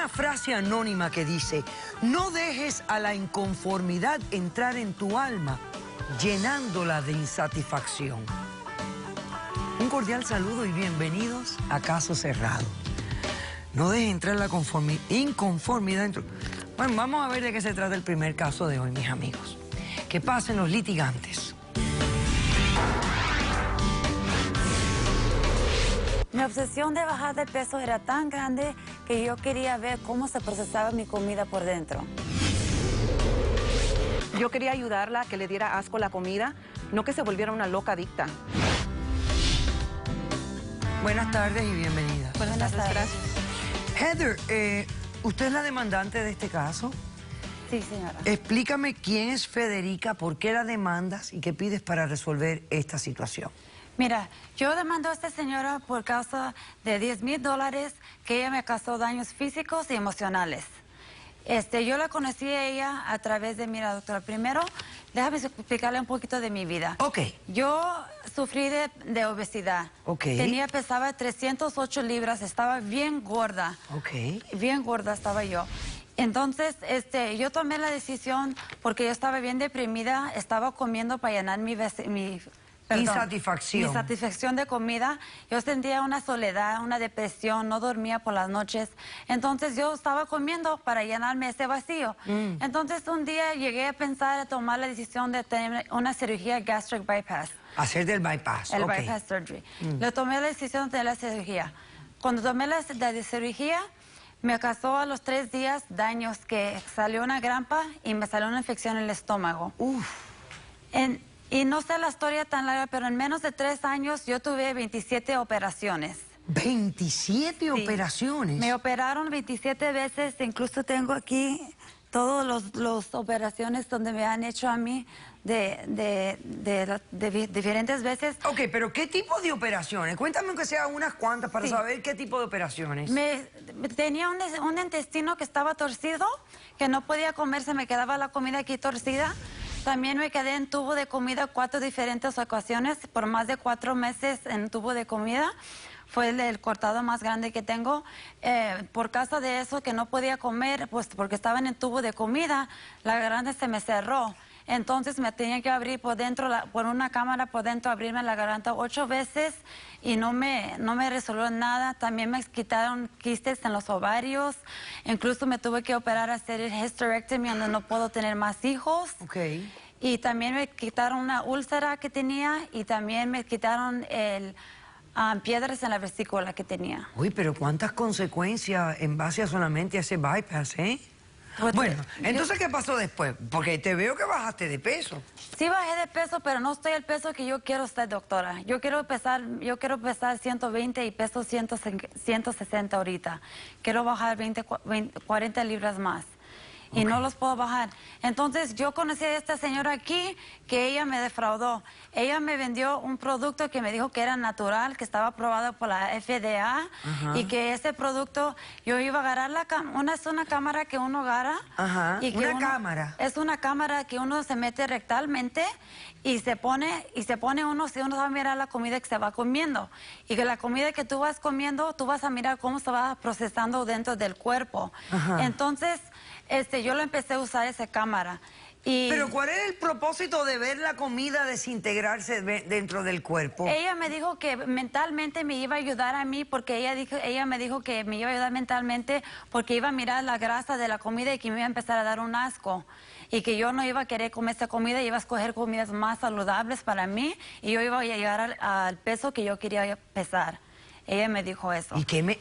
una frase anónima que dice: no dejes a la inconformidad entrar en tu alma, llenándola de insatisfacción. Un cordial saludo y bienvenidos a Caso Cerrado. No dejes entrar la inconformidad dentro. Bueno, vamos a ver de qué se trata el primer caso de hoy, mis amigos. Que pasen los litigantes. Mi obsesión de bajar de peso era tan grande que yo quería ver cómo se procesaba mi comida por dentro. Yo quería ayudarla a que le diera asco la comida, no que se volviera una loca adicta. Buenas tardes y bienvenida. Buenas tardes. Gracias. Heather, ¿usted es la demandante de este caso? Sí, señora. Explícame quién es Federica, por qué la demandas y qué pides para resolver esta situación. Mira, yo demando a esta señora por causa de $10,000 que ella me causó daños físicos y emocionales. Yo la conocí a ella a través de, mira, doctora, primero, déjame explicarle un poquito de mi vida. Ok. Yo sufrí de obesidad. Ok. Pesaba 308 libras, estaba bien gorda. Ok. Bien gorda estaba yo. Entonces, yo tomé la decisión porque yo estaba bien deprimida, estaba comiendo para llenar mi satisfacción de comida. Yo sentía una soledad, una depresión, no dormía por las noches. Entonces yo estaba comiendo para llenarme ese vacío. Entonces un día llegué a pensar, a tomar la decisión de tener una cirugía gastric bypass. Hacer del bypass. El bypass surgery. Le tomé la decisión de la cirugía. Cuando tomé la cirugía, me causó a los 3 días daños, que salió una grampa y me salió una infección en el estómago. Uf. Y no sé la historia tan larga, pero en menos de 3 años yo tuve 27 operaciones. ¿27 operaciones? Me operaron 27 veces, incluso tengo aquí todas las operaciones donde me han hecho a mí de diferentes veces. Ok, pero ¿qué tipo de operaciones? Cuéntame aunque sea unas cuantas para saber qué tipo de operaciones. Tenía un intestino que estaba torcido, que no podía comer, se me quedaba la comida aquí torcida. También me quedé en tubo de comida 4 diferentes ocasiones, por más de 4 meses en tubo de comida. Fue el cortado más grande que tengo. Por causa de eso, que no podía comer, pues porque estaba en el tubo de comida, la garganta se me cerró. Entonces me tenía que abrir por dentro, por una cámara por dentro, abrirme la garganta 8 veces y no me resolvió nada. También me quitaron quistes en los ovarios. Incluso me tuve que operar, hacer el hysterectomy, donde no puedo tener más hijos. Ok. Y también me quitaron una úlcera que tenía y también me quitaron piedras en la vesícula que tenía. Uy, pero cuántas consecuencias en base a solamente a ese bypass, ¿eh? Bueno, entonces, ¿qué pasó después? Porque te veo que bajaste de peso. Sí bajé de peso, pero no estoy al peso que yo quiero estar, doctora. Yo quiero pesar 120 y peso 160 ahorita. Quiero bajar 40 libras más. Y no los puedo bajar. Entonces, yo conocí a esta señora aquí, que ella me defraudó. Ella me vendió un producto que me dijo que era natural, que estaba aprobado por la FDA, y que ese producto, yo iba a agarrar es una cámara que uno agarra. Ajá, y que cámara. Es una cámara que uno se mete rectalmente y se pone uno, si uno va a mirar la comida que se va comiendo. Y que la comida que tú vas comiendo, tú vas a mirar cómo se va procesando dentro del cuerpo. Ajá. Entonces, yo lo empecé a usar esa cámara. Pero ¿cuál es el propósito de ver la comida desintegrarse dentro del cuerpo? Ella me dijo que mentalmente me iba a ayudar a mí, porque ella me dijo que me iba a ayudar mentalmente porque iba a mirar la grasa de la comida y que me iba a empezar a dar un asco. Y que yo no iba a querer comer esta comida, iba a escoger comidas más saludables para mí y yo iba a llegar al peso que yo quería pesar. Ella me dijo eso.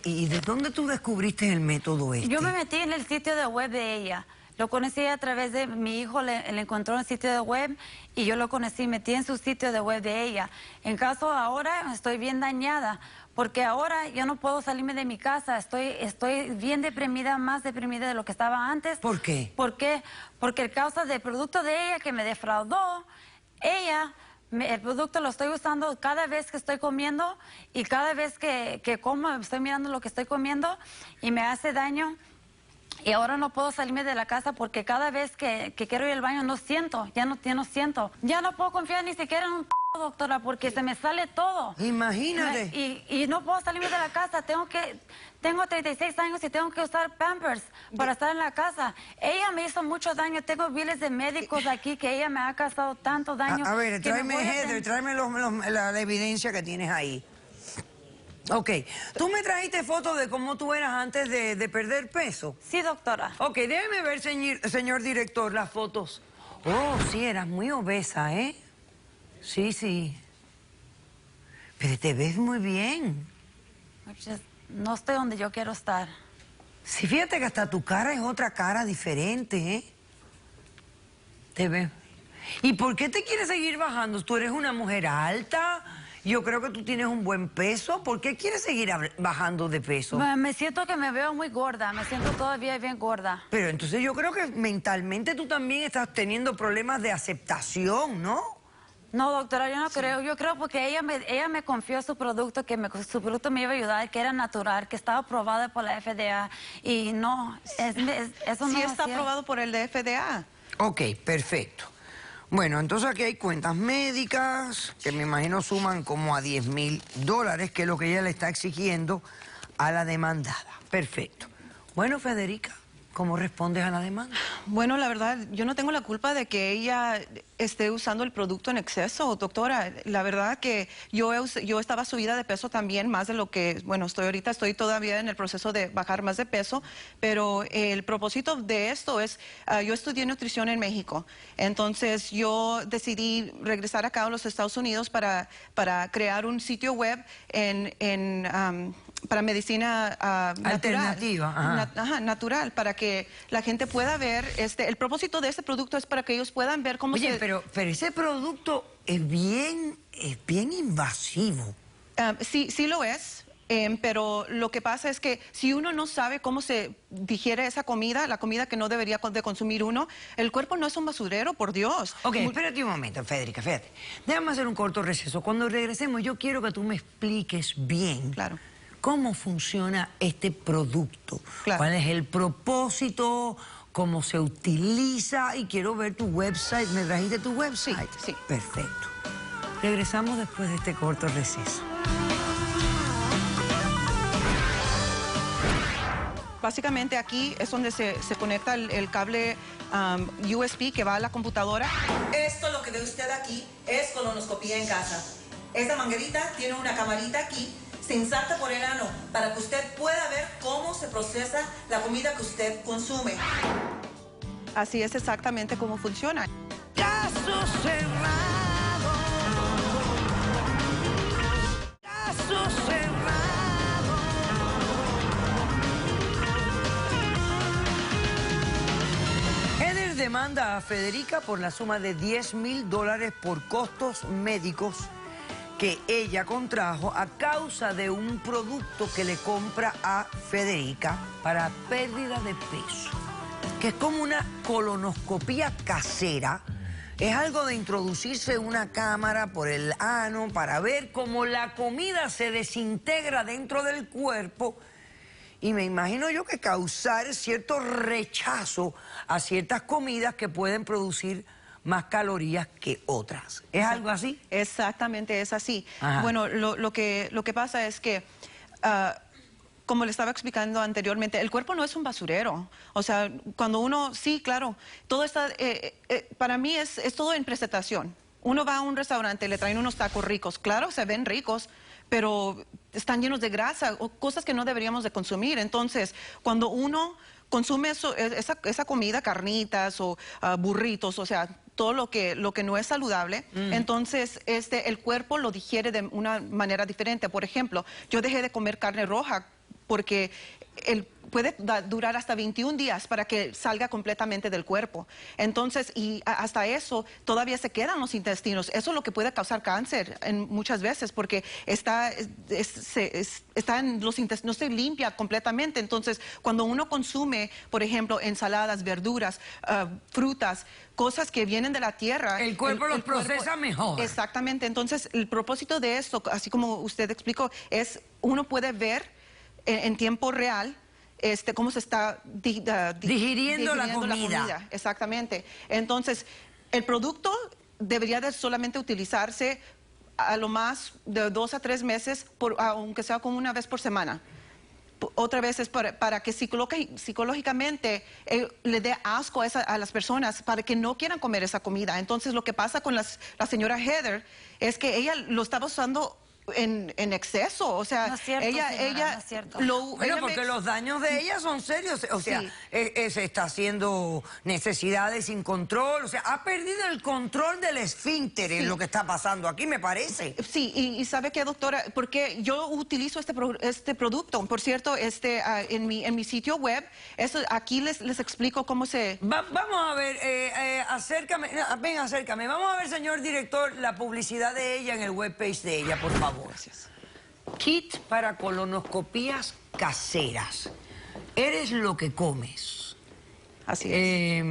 ¿Y de dónde tú descubriste el método este? Yo me metí en el sitio de web de ella. Lo conocí a través de mi hijo, le encontró en el sitio de web y yo lo conocí, metí en su sitio de web de ella. En caso ahora estoy bien dañada, porque ahora yo no puedo salirme de mi casa, estoy bien deprimida, más deprimida de lo que estaba antes. ¿Por qué? ¿Por qué? Porque a causa del producto de ella que me defraudó, el producto lo estoy usando cada vez que estoy comiendo y cada vez que como estoy mirando lo que estoy comiendo y me hace daño. Y ahora no puedo salirme de la casa porque cada vez que quiero ir al baño no siento, ya no siento. Ya no puedo confiar ni siquiera en un doctora, porque se me sale todo. Imagínate. Y no puedo salirme de la casa. Tengo 36 años y tengo que usar Pampers para estar en la casa. Ella me hizo mucho daño. Tengo biles de médicos aquí que ella me ha causado tanto daño. A ver, tráeme, Heather, tráeme la evidencia que tienes ahí. Ok, ¿tú me trajiste fotos de cómo tú eras antes de perder peso? Sí, doctora. Ok, déjeme ver, señor director, las fotos. Oh, sí, eras muy obesa, ¿eh? Sí, sí. Pero te ves muy bien. No estoy donde yo quiero estar. Sí, fíjate que hasta tu cara es otra cara diferente, ¿eh? Te ves. ¿Y por qué te quieres seguir bajando? ¿Tú eres una mujer alta? Yo creo que tú tienes un buen peso. ¿Por qué quieres seguir bajando de peso? Me siento que me veo muy gorda. Me siento todavía bien gorda. Pero entonces yo creo que mentalmente tú también estás teniendo problemas de aceptación, ¿no? No, doctora, yo no creo. Yo creo porque ella me confió su producto, su producto me iba a ayudar, que era natural, que estaba aprobado por la FDA. Y no, eso no Sí es está cierto. aprobado por el de FDA. Ok, perfecto. Bueno, entonces aquí hay cuentas médicas que me imagino suman como a $10,000, que es lo que ella le está exigiendo a la demandada. Perfecto. Bueno, Federica, ¿cómo respondes a la demanda? Bueno, la verdad, yo no tengo la culpa de que ella esté usando el producto en exceso, doctora. La verdad que yo estaba subida de peso también, más de lo que, bueno, estoy todavía en el proceso de bajar más de peso, pero el propósito de esto es, yo estudié nutrición en México, entonces yo decidí regresar acá a los Estados Unidos para crear un sitio web para medicina Alternativa, natural. Natural, para que la gente pueda ver, el propósito de este producto es para que ellos puedan ver cómo Oye, pero ese producto es bien invasivo. Sí lo es, pero lo que pasa es que si uno no sabe cómo se digiere esa comida, la comida que no debería de consumir uno, el cuerpo no es un basurero, por Dios. Ok, espérate un momento, Federica, fíjate. Déjame hacer un corto receso. Cuando regresemos, yo quiero que tú me expliques bien. Claro. ¿Cómo funciona este producto? Claro. ¿Cuál es el propósito? ¿Cómo se utiliza? Y quiero ver tu website. ¿Me trajiste tu website? Sí. Perfecto. Regresamos después de este corto receso. Básicamente aquí es donde se conecta el cable USB que va a la computadora. Esto, lo que ve usted aquí, es colonoscopía en casa. Esta manguerita tiene una camarita aquí, se inserta por el ano para que usted pueda ver cómo se procesa la comida que usted consume. Así es exactamente cómo funciona. Caso cerrado. Caso cerrado. Heather demanda a Federica por la suma de $10,000 por costos médicos que ella contrajo a causa de un producto que le compra a Federica para pérdida de peso, que es como una colonoscopía casera. Es algo de introducirse una cámara por el ano para ver cómo la comida se desintegra dentro del cuerpo, y me imagino yo que causar cierto rechazo a ciertas comidas que pueden producir más calorías que otras. ¿Es algo así? Exactamente, es así. Ajá. Bueno, lo que pasa es que, como le estaba explicando anteriormente, el cuerpo no es un basurero. O sea, cuando uno, sí, claro, todo está, para mí es todo en presentación. Uno va a un restaurante, le traen unos tacos ricos. Claro, se ven ricos, pero están llenos de grasa o cosas que no deberíamos de consumir. Entonces, cuando uno consume esa comida, carnitas o burritos, o sea, todo lo que no es saludable, entonces el cuerpo lo digiere de una manera diferente. Por ejemplo, yo dejé de comer carne roja porque puede durar hasta 21 días para que salga completamente del cuerpo. Entonces, y hasta eso, todavía se quedan los intestinos. Eso es lo que puede causar cáncer muchas veces, porque está en los intestinos, no se limpia completamente. Entonces, cuando uno consume, por ejemplo, ensaladas, verduras, frutas, cosas que vienen de la tierra, El cuerpo los procesa mejor. Exactamente. Entonces, el propósito de esto, así como usted explicó, es uno puede ver en tiempo real cómo se está digiriendo la comida. Exactamente. Entonces, el producto debería de solamente utilizarse a lo más de 2 a 3 meses, aunque sea como una vez por semana. Otra vez es para que psicológicamente le dé asco a las personas, para que no quieran comer esa comida. Entonces lo que pasa con la señora Heather es que ella lo estaba usando en exceso, o sea, no es cierto, ella, señora, no es cierto. Bueno, porque los daños de ella son serios, o sea, Sí. Se está haciendo necesidades sin control, o sea, ha perdido el control del esfínter en lo que está pasando aquí, me parece. Sí, y ¿sabe qué, doctora? Porque yo utilizo este producto, por cierto, en mi sitio web, aquí les explico cómo se... Vamos a ver, acércame, ven, acércame, vamos a ver, señor director, la publicidad de ella en el webpage de ella, por favor. Gracias. Kit para colonoscopías caseras. Eres lo que comes. Así es.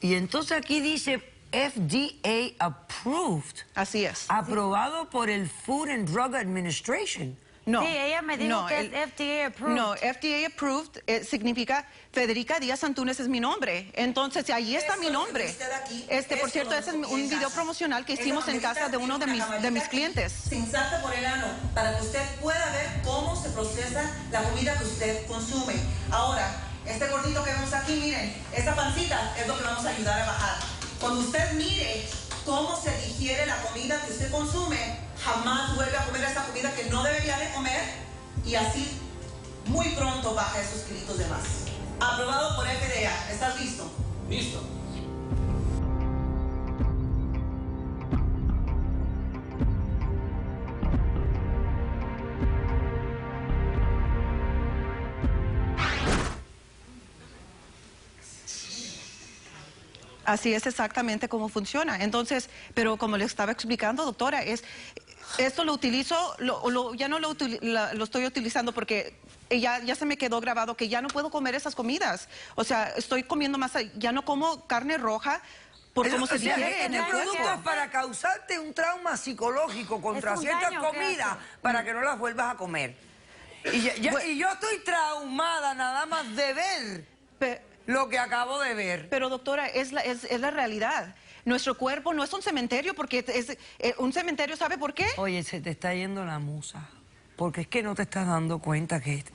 Y entonces aquí dice FDA approved. Así es. Aprobado por el Food and Drug Administration. No. Sí, ella me dijo que es FDA approved. No, FDA approved significa Federica Díaz Antunes es mi nombre. Entonces, ahí está mi nombre. Usted aquí Por cierto, ese es un video promocional que hicimos en casa de uno de mis clientes. Se inserta por el ano para que usted pueda ver cómo se procesa la comida que usted consume. Ahora, este gordito que vemos aquí, miren, esta pancita es lo que vamos a ayudar a bajar. Cuando usted mire cómo se digiere la comida que usted consume, jamás vuelve a comer esa comida que no debería de comer y así muy pronto baja esos kilitos de más. Aprobado por FDA. ¿Estás listo? Listo. Así es exactamente cómo funciona. Entonces, pero como le estaba explicando, doctora, esto lo utilizo, ya no lo estoy utilizando porque ya se me quedó grabado que ya no puedo comer esas comidas. O sea, estoy comiendo más, ya no como carne roja por cómo se digiere en el producto cuerpo. es para causarte un trauma psicológico contra Es un ciertas daño que comidas hace. para que no las vuelvas a comer. Y yo estoy traumada nada más de ver lo que acabo de ver. Pero doctora, es la realidad. Nuestro cuerpo no es un cementerio porque un cementerio, ¿sabe por qué? Oye, se te está yendo la musa, porque es que no te estás dando cuenta que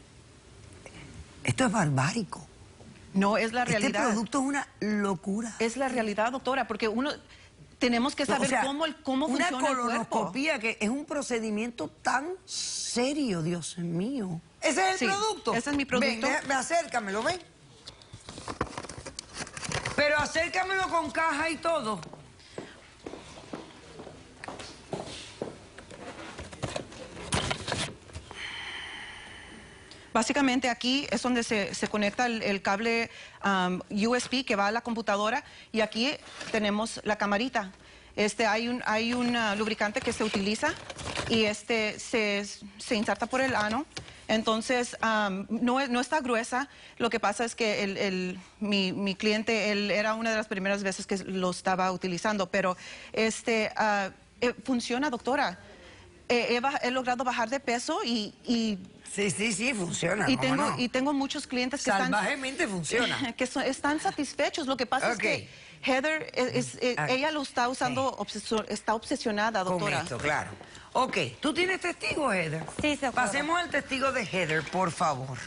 esto es barbárico. No, es la realidad. Este producto es una locura. Es la realidad, doctora, porque tenemos que saber cómo una funciona el cuerpo. colonoscopía, que es un procedimiento tan serio, Dios mío. ¿Ese es el producto? Ese es mi producto. Ven, acércamelo, ven. Pero acércamelo con caja y todo. Básicamente aquí es donde se conecta el cable USB que va a la computadora y aquí tenemos la camarita. Hay un lubricante que se utiliza y se inserta por el ano. Entonces, no está gruesa. Lo que pasa es que mi cliente, él era una de las primeras veces que lo estaba utilizando, pero funciona, doctora. He logrado bajar de peso y Sí, funciona. y tengo muchos clientes que salvajemente funciona. están satisfechos. Lo que pasa es que Heather, ella lo está usando, está obsesionada, doctora. Con esto, claro. Ok, ¿tú tienes testigo, Heather? Sí, se acuerda. Pasemos al testigo de Heather, por favor.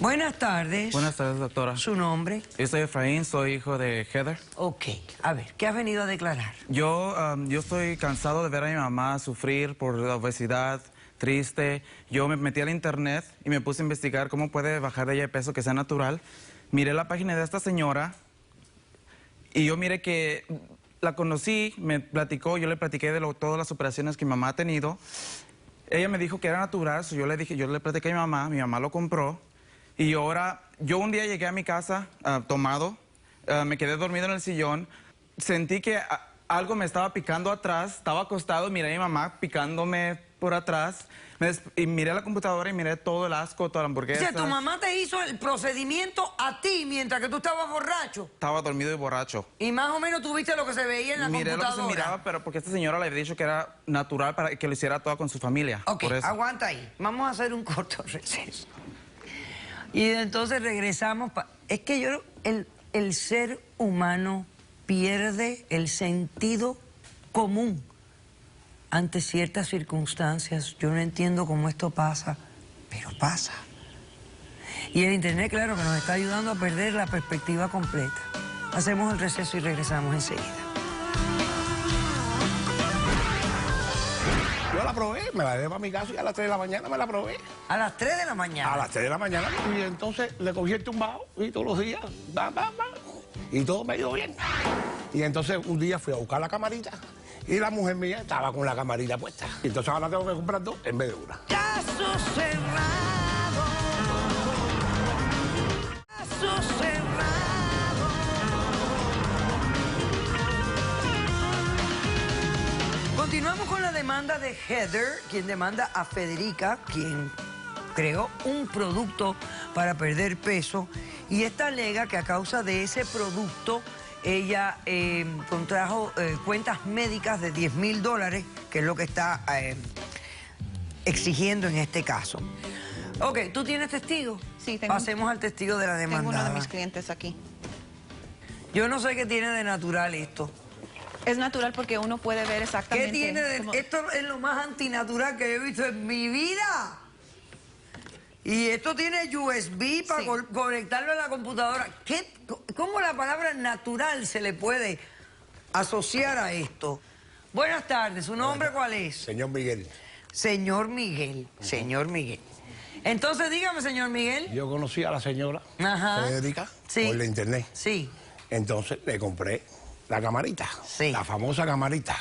Buenas tardes. Buenas tardes, doctora. ¿Su nombre? Yo soy Efraín, soy hijo de Heather. Ok, a ver, ¿qué has venido a declarar? Yo estoy cansado de ver a mi mamá sufrir por la obesidad, triste. Yo me metí al internet y me puse a investigar cómo puede bajar de ella de peso que sea natural. Miré la página de esta señora y yo miré que la conocí, me platicó, yo le platiqué de todas las operaciones que mi mamá ha tenido. Ella me dijo que era natural, yo le platiqué a mi mamá lo compró. Y ahora, yo un día llegué a mi casa tomado, me quedé dormido en el sillón, sentí que algo me estaba picando atrás, estaba acostado, miré a mi mamá picándome por atrás, y miré la computadora y miré todo el asco, toda la hamburguesa. O sea, tu mamá te hizo el procedimiento a ti mientras que tú estabas borracho. Estaba dormido y borracho. Y más o menos tú viste lo que se veía en la Miré computadora. lo que se miraba, pero porque esta señora le había dicho que era natural para que lo hiciera toda con su familia. Ok, por eso. aguanta ahí. Vamos a hacer un corto receso. Y entonces regresamos. Es que el ser humano pierde el sentido común ante ciertas circunstancias. Yo no entiendo cómo esto pasa, pero pasa. Y el internet, claro, que nos está ayudando a perder la perspectiva completa. Hacemos el receso y regresamos enseguida. Yo la probé, me la llevé para mi casa y a las 3 de la mañana me la probé. A las 3 de la mañana. A las 3 de la mañana. Y entonces le cogí el tumbado y todos los días, y todo me dio bien. Y entonces un día fui a buscar la camarita y la mujer mía estaba con la camarita puesta. Y entonces ahora tengo que comprar 2 en vez de una. Caso cerrado. Caso cerrado. Continuamos con la demanda de Heather, quien demanda a Federica, quien creó un producto para perder peso, y esta alega que a causa de ese producto ella contrajo cuentas médicas de $10,000, que es lo que está exigiendo en este caso. Ok, ¿tú tienes testigo? Sí, tengo. Pasemos al testigo de la demandada. Tengo uno de mis clientes aquí. Yo no sé qué tiene de natural esto. Es natural porque uno puede ver exactamente... ¿Qué tiene de...? cómo- Esto es lo más antinatural que he visto en mi vida. Y esto tiene USB para Sí. conectarlo a la computadora. ¿Cómo la palabra natural se le puede asociar a esto? Buenas tardes, ¿su nombre cuál es? Señor Miguel, Señor Miguel, señor Miguel. Entonces dígame, señor Miguel. yo conocí a la señora Ajá. Federica Sí. por la internet. Sí. Entonces le compré la camarita, Sí. la famosa camarita.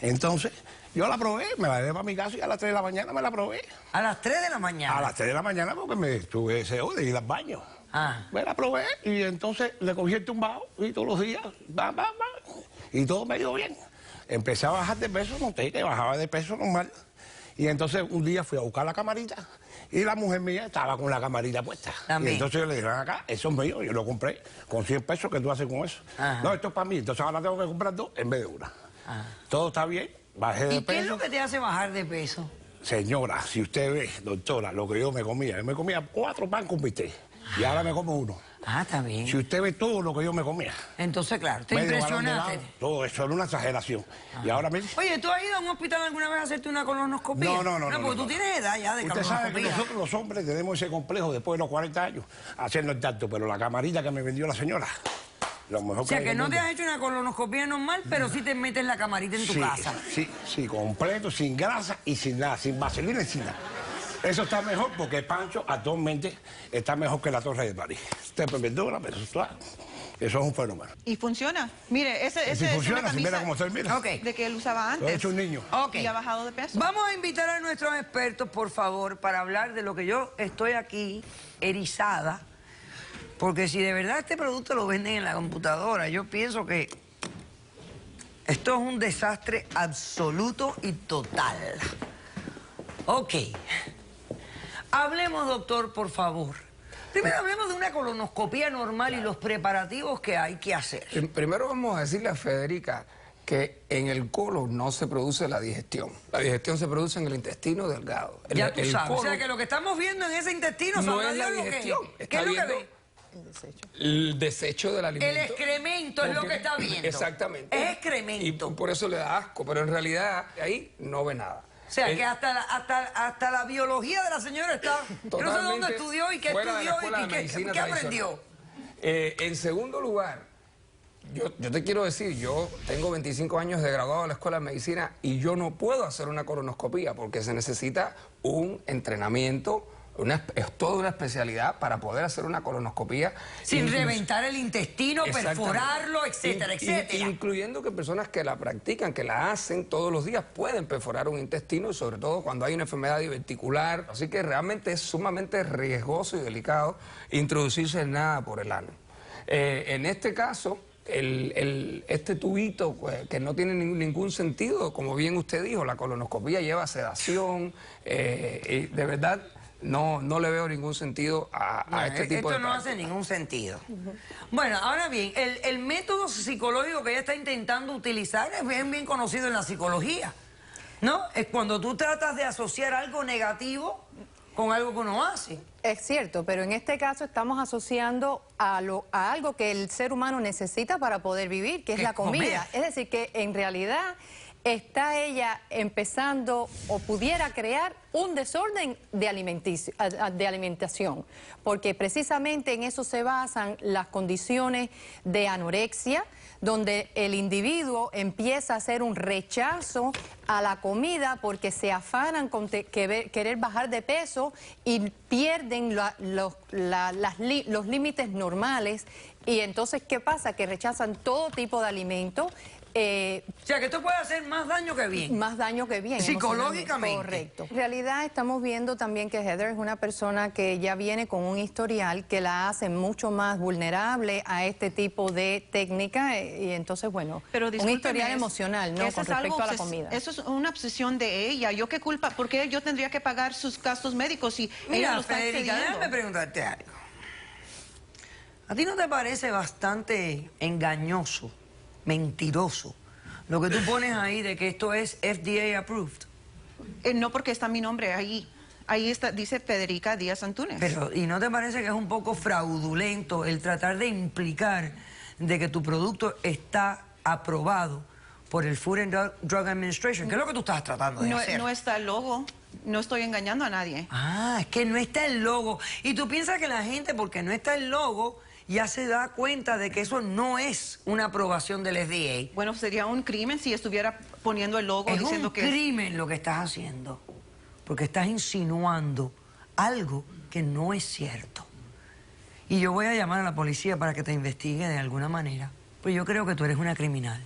Entonces yo la probé, me la llevé para mi casa y a las 3 de la mañana me la probé. A las 3 de la mañana. A las 3 de la mañana porque me tuve deseo de ir al baño. Ah. Me la probé y entonces le cogí el tumbado y todos los días, y todo me dio bien. Empecé a bajar de peso, noté que bajaba de peso normal. Y entonces un día fui a buscar la camarita y la mujer mía estaba con la camarita puesta. También. Y entonces yo le dije, ven acá, eso es mío, yo lo compré con 100 pesos, ¿qué tú haces con eso? Ajá. No, esto es para mí, entonces ahora tengo que comprar 2 en vez de una. Todo está bien, bajé de ¿Y qué es peso. lo que te hace bajar de peso? Señora, si usted ve, doctora, lo que yo me comía 4 pan con bistec y ahora me como 1. Ah, está bien. Si usted ve todo lo que yo me comía, Entonces, claro, te medio galón de impresionaste. helado, todo eso era una exageración. Y ahora me dice, Oye, ¿tú has ido a un hospital alguna vez a hacerte una colonoscopia? no, porque tú tienes edad ya de usted sabe que colonoscopia. nosotros los hombres tenemos ese complejo después de los 40 años, haciendo el tacto, pero la camarita que me vendió la señora, lo mejor O sea, hay que en el no te mundo. has hecho una colonoscopia normal, pero sí te metes la camarita en tu casa. Sí, completo, sin grasa y sin nada, sin vaselina y sin nada. Eso está mejor porque Pancho actualmente está mejor que la Torre de París. Usted me perdona, pero eso es un fenómeno. Y funciona. Mire, ese Si es funciona, una si camisa mira cómo estoy, mira. Ok. de que él usaba Lo he antes. hecho un niño. Ok. Y ha bajado de peso. Vamos a invitar a nuestros expertos, por favor, para hablar de lo que yo estoy aquí erizada. Porque si de verdad este producto lo venden en la computadora, yo pienso que esto es un desastre absoluto y total. Ok. Hablemos, doctor, por favor. Primero hablemos de una colonoscopia normal y los preparativos que hay que hacer. Primero vamos a decirle a Federica que en el colon no se produce la digestión. La digestión se produce en el intestino delgado. Ya tú El sabes. O sea, colon que lo que estamos viendo en ese intestino no sabrá es la Dios lo que digestión. es. ¿Qué es lo que ve? El desecho del alimento. El excremento es lo que está viendo. Exactamente. Es excremento. Y por eso le da asco, pero en realidad ahí no ve nada. O sea, que hasta la biología de la señora está... Yo no sé dónde Totalmente estudió y qué fuera de la estudió escuela y de qué medicina aprendió. tradicional. En segundo lugar, yo te quiero decir, yo tengo 25 años de graduado de la Escuela de Medicina y yo no puedo hacer una colonoscopía porque se necesita un entrenamiento, es toda una especialidad para poder hacer una colonoscopía. Sin Incluso- reventar el intestino, Exactamente. perforarlo, etcétera, etcétera. Incluyendo que personas que la practican, que la hacen todos los días, pueden perforar un intestino, sobre todo cuando hay una enfermedad diverticular. Así que realmente es sumamente riesgoso y delicado introducirse nada por el ano. En este caso, este tubito que no tiene ningún sentido, como bien usted dijo, la colonoscopía lleva sedación, y de verdad no le veo ningún sentido a este tipo de Esto no práctica. hace ningún sentido. Bueno, ahora bien, el método psicológico que ella está intentando utilizar es bien conocido en la psicología, ¿no? Es cuando tú tratas de asociar algo negativo con algo que uno hace. Es cierto, pero en este caso estamos asociando a algo que el ser humano necesita para poder vivir, que es la comida. Es decir, que en realidad está ella empezando o pudiera crear un desorden de alimentación, porque precisamente en eso se basan las condiciones de anorexia, donde el individuo empieza a hacer un rechazo a la comida porque se afanan con querer bajar de peso y pierden los límites normales. Y entonces, ¿qué pasa? Que rechazan todo tipo de alimento. O sea, que esto puede hacer más daño que bien. Más daño que bien. Psicológicamente. Correcto. En realidad estamos viendo también que Heather es una persona que ya viene con un historial que la hace mucho más vulnerable a este tipo de técnica y entonces, bueno, pero un historial emocional, ¿no? Con respecto a la comida. Eso es una obsesión de ella. ¿Yo qué culpa? ¿Por qué yo tendría que pagar sus gastos médicos si ella lo está Federica, excediendo? déjame preguntarte algo. ¿A ti no te parece bastante engañoso, mentiroso, lo que tú pones ahí de que esto es FDA approved? No, porque está mi nombre ahí. Ahí está, dice Federica Díaz Antúnez. Pero, ¿y no te parece que es un poco fraudulento el tratar de implicar de que tu producto está aprobado por el Food and Drug Administration? ¿Qué es lo que tú estás tratando de hacer? No está el logo. No estoy engañando a nadie. Ah, es que no está el logo. Y tú piensas que la gente, porque no está el logo, ya se da cuenta de que eso no es una aprobación del FDA. Bueno, sería un crimen si estuviera poniendo el logo diciendo que Es un crimen lo que estás haciendo, porque estás insinuando algo que no es cierto. Y yo voy a llamar a la policía para que te investigue de alguna manera, pues yo creo que tú eres una criminal.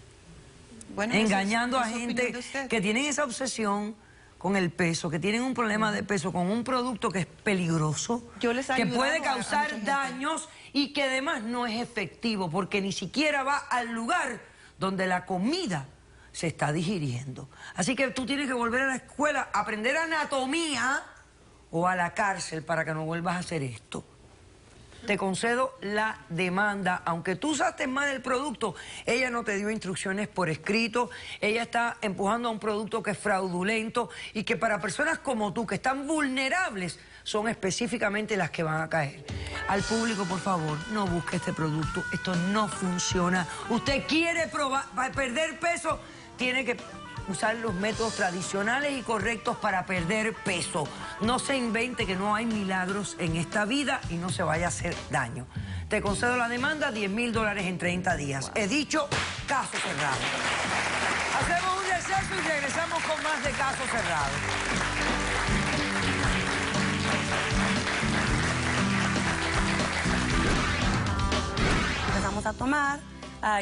Bueno, engañando a esa es gente opinión de usted. que tienen esa obsesión con el peso, que tienen un problema de peso, con un producto que es peligroso, Yo les he que ayudado puede a mucha causar gente. daños y que además no es efectivo, porque ni siquiera va al lugar donde la comida se está digiriendo. Así que tú tienes que volver a la escuela, a aprender anatomía o a la cárcel para que no vuelvas a hacer esto. Te concedo la demanda, aunque tú usaste mal el producto, ella no te dio instrucciones por escrito, ella está empujando a un producto que es fraudulento y que para personas como tú, que están vulnerables, son específicamente las que van a caer. Al público, por favor, no busque este producto, esto no funciona. Usted quiere perder peso, tiene que usar los métodos tradicionales y correctos para perder peso. No se invente que no hay milagros en esta vida y no se vaya a hacer daño. Te concedo la demanda, $10,000 en 30 días. Wow. He dicho, caso cerrado. Hacemos un receso y regresamos con más de Caso Cerrado. Empezamos a tomar,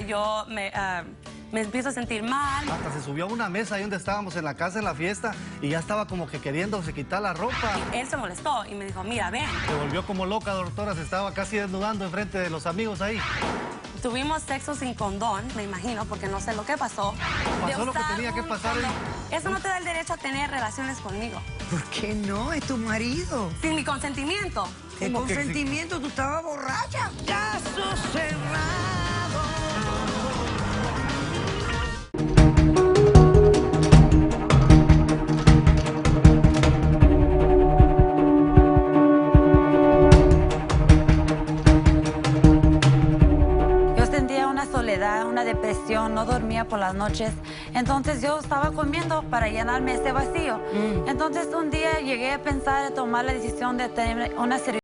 yo me empiezo a sentir mal. Hasta se subió a una mesa ahí donde estábamos en la casa en la fiesta y ya estaba como que queriéndose quitar la ropa. Él se molestó y me dijo, mira, ven. Se volvió como loca, doctora, se estaba casi desnudando enfrente de los amigos ahí. Tuvimos sexo sin condón, me imagino, porque no sé lo que pasó. Pasó lo que tenía que pasar. Eso no te da el derecho a tener relaciones conmigo. ¿Por qué no? Es tu marido. Sin mi consentimiento. ¿Qué consentimiento? Tú estabas borracha. Caso cerrado. Una depresión, no dormía por las noches, entonces yo estaba comiendo para llenarme ese vacío. Entonces un día llegué a pensar en tomar la decisión de tener una cirugía.